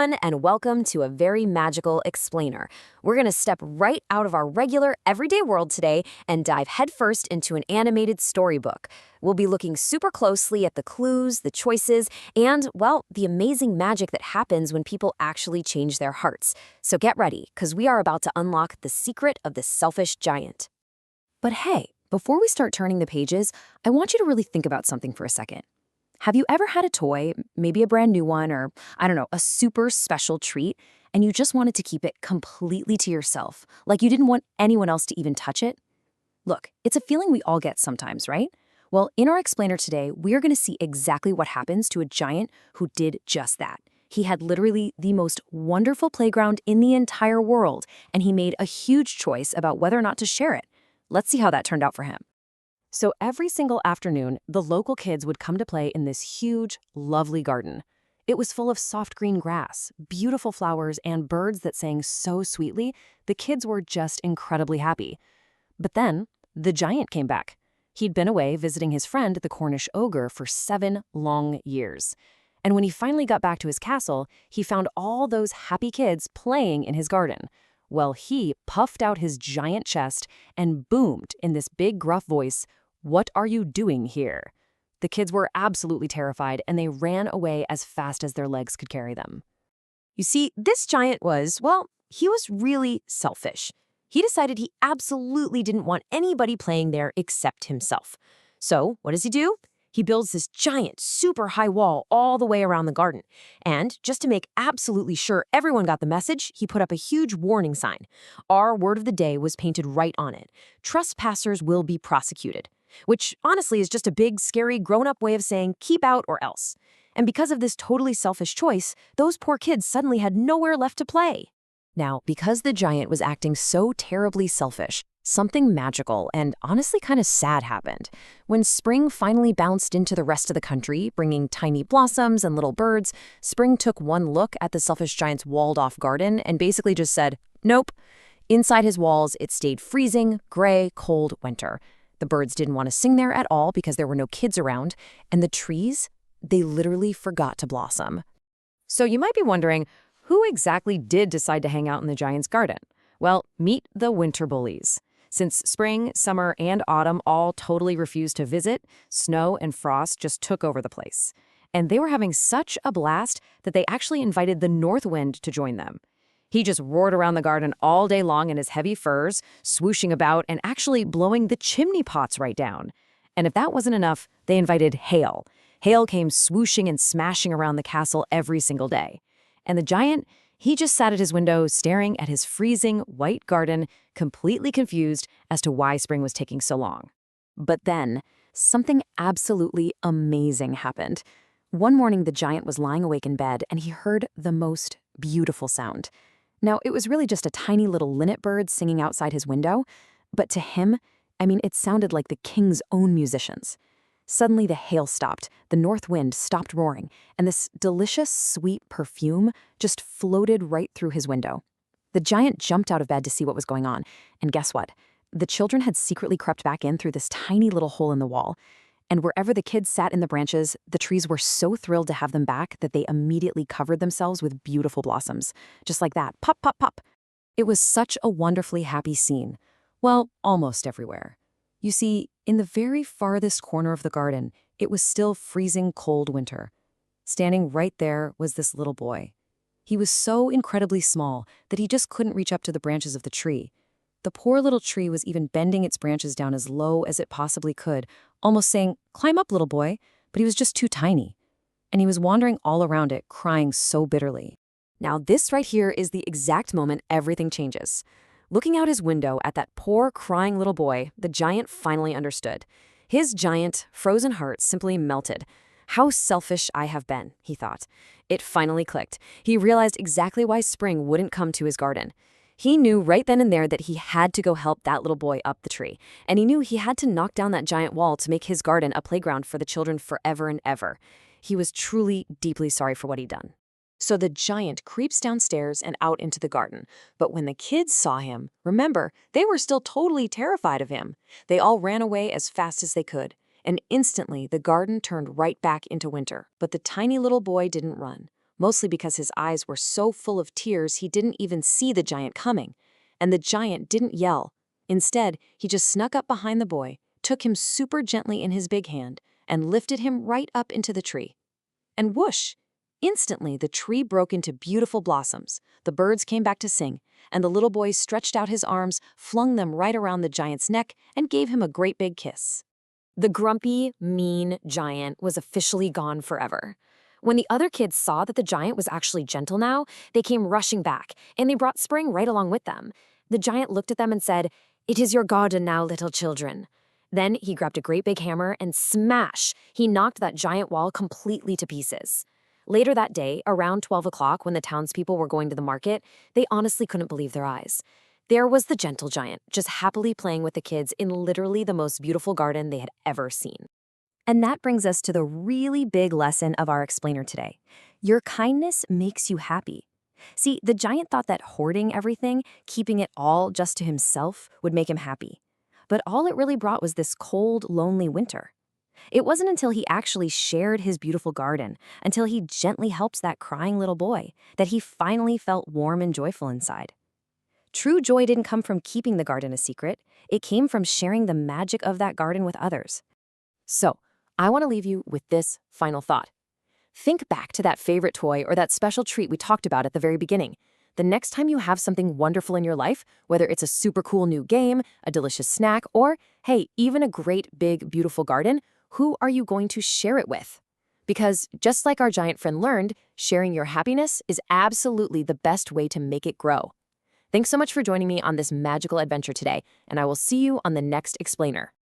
everyone, and welcome to a very magical explainer. We're going to step right out of our regular everyday world today and dive headfirst into an animated storybook. We'll be looking super closely at the clues, the choices, and, well, the amazing magic that happens when people actually change their hearts. So get ready, because we are about to unlock the secret of the selfish giant. But hey, before we start turning the pages, I want you to really think about something for a second. Have you ever had a toy, maybe a brand new one, or, I don't know, a super special treat, and you just wanted to keep it completely to yourself, like you didn't want anyone else to even touch it? Look, it's a feeling we all get sometimes, right? Well, in our explainer today, we're going to see exactly what happens to a giant who did just that. He had literally the most wonderful playground in the entire world, and he made a huge choice about whether or not to share it. Let's see how that turned out for him. So every single afternoon, the local kids would come to play in this huge, lovely garden. It was full of soft green grass, beautiful flowers, and birds that sang so sweetly, the kids were just incredibly happy. But then, the giant came back. He'd been away visiting his friend, the Cornish ogre, for 7 long years. And when he finally got back to his castle, he found all those happy kids playing in his garden. Well, he puffed out his giant chest and boomed in this big, gruff voice, "What are you doing here?" The kids were absolutely terrified, and they ran away as fast as their legs could carry them. You see, this giant was, well, he was really selfish. He decided he absolutely didn't want anybody playing there except himself. So, what does he do? He builds this giant, super high wall all the way around the garden. And just to make absolutely sure everyone got the message, he put up a huge warning sign. Our word of the day was painted right on it. Trespassers will be prosecuted. Which honestly is just a big, scary, grown-up way of saying keep out or else. And because of this totally selfish choice, those poor kids suddenly had nowhere left to play. Now, because the giant was acting so terribly selfish, something magical and honestly kind of sad happened. When spring finally bounced into the rest of the country, bringing tiny blossoms and little birds, spring took one look at the selfish giant's walled-off garden and basically just said, nope. Inside his walls, it stayed freezing, gray, cold winter. The birds didn't want to sing there at all because there were no kids around, and the trees, they literally forgot to blossom. So you might be wondering, who exactly did decide to hang out in the giant's garden? Well, meet the winter bullies. Since spring, summer, and autumn all totally refused to visit, snow and frost just took over the place. And they were having such a blast that they actually invited the north wind to join them. He just roared around the garden all day long in his heavy furs, swooshing about and actually blowing the chimney pots right down. And if that wasn't enough, they invited hail. Hail came swooshing and smashing around the castle every single day. And the giant, he just sat at his window staring at his freezing white garden, completely confused as to why spring was taking so long. But then, something absolutely amazing happened. One morning, the giant was lying awake in bed, and he heard the most beautiful sound. Now, it was really just a tiny little linnet bird singing outside his window, but to him, it sounded like the king's own musicians. Suddenly, the hail stopped, the north wind stopped roaring, and this delicious, sweet perfume just floated right through his window. The giant jumped out of bed to see what was going on, and guess what? The children had secretly crept back in through this tiny little hole in the wall. And wherever the kids sat in the branches, the trees were so thrilled to have them back that they immediately covered themselves with beautiful blossoms. Just like that, pop, pop, pop. It was such a wonderfully happy scene. Well, almost everywhere. You see, in the very farthest corner of the garden, it was still freezing cold winter. Standing right there was this little boy. He was so incredibly small that he just couldn't reach up to the branches of the tree. The poor little tree was even bending its branches down as low as it possibly could, almost saying, "Climb up, little boy," but he was just too tiny. And he was wandering all around it, crying so bitterly. Now, this right here is the exact moment everything changes. Looking out his window at that poor, crying little boy, the giant finally understood. His giant, frozen heart simply melted. How selfish I have been, he thought. It finally clicked. He realized exactly why spring wouldn't come to his garden. He knew right then and there that he had to go help that little boy up the tree, and he knew he had to knock down that giant wall to make his garden a playground for the children forever and ever. He was truly deeply sorry for what he'd done. So the giant creeps downstairs and out into the garden. But when the kids saw him, remember, they were still totally terrified of him. They all ran away as fast as they could, and instantly the garden turned right back into winter. But the tiny little boy didn't run. mostly because his eyes were so full of tears he didn't even see the giant coming. And the giant didn't yell. Instead, he just snuck up behind the boy, took him super gently in his big hand, and lifted him right up into the tree. And whoosh! Instantly, the tree broke into beautiful blossoms. The birds came back to sing, and the little boy stretched out his arms, flung them right around the giant's neck, and gave him a great big kiss. The grumpy, mean giant was officially gone forever. When the other kids saw that the giant was actually gentle now, they came rushing back, and they brought Spring right along with them. The giant looked at them and said, "It is your garden now, little children." Then he grabbed a great big hammer and smash! He knocked that giant wall completely to pieces. Later that day, around 12 o'clock when the townspeople were going to the market, they honestly couldn't believe their eyes. There was the gentle giant, just happily playing with the kids in literally the most beautiful garden they had ever seen. And that brings us to the really big lesson of our explainer today. Your kindness makes you happy. See, the giant thought that hoarding everything, keeping it all just to himself, would make him happy. But all it really brought was this cold, lonely winter. It wasn't until he actually shared his beautiful garden, until he gently helped that crying little boy, that he finally felt warm and joyful inside. True joy didn't come from keeping the garden a secret. It came from sharing the magic of that garden with others. So, I want to leave you with this final thought. Think back to that favorite toy or that special treat we talked about at the very beginning. The next time you have something wonderful in your life, whether it's a super cool new game, a delicious snack, or, hey, even a great, big, beautiful garden, who are you going to share it with? Because just like our giant friend learned, sharing your happiness is absolutely the best way to make it grow. Thanks so much for joining me on this magical adventure today, and I will see you on the next explainer.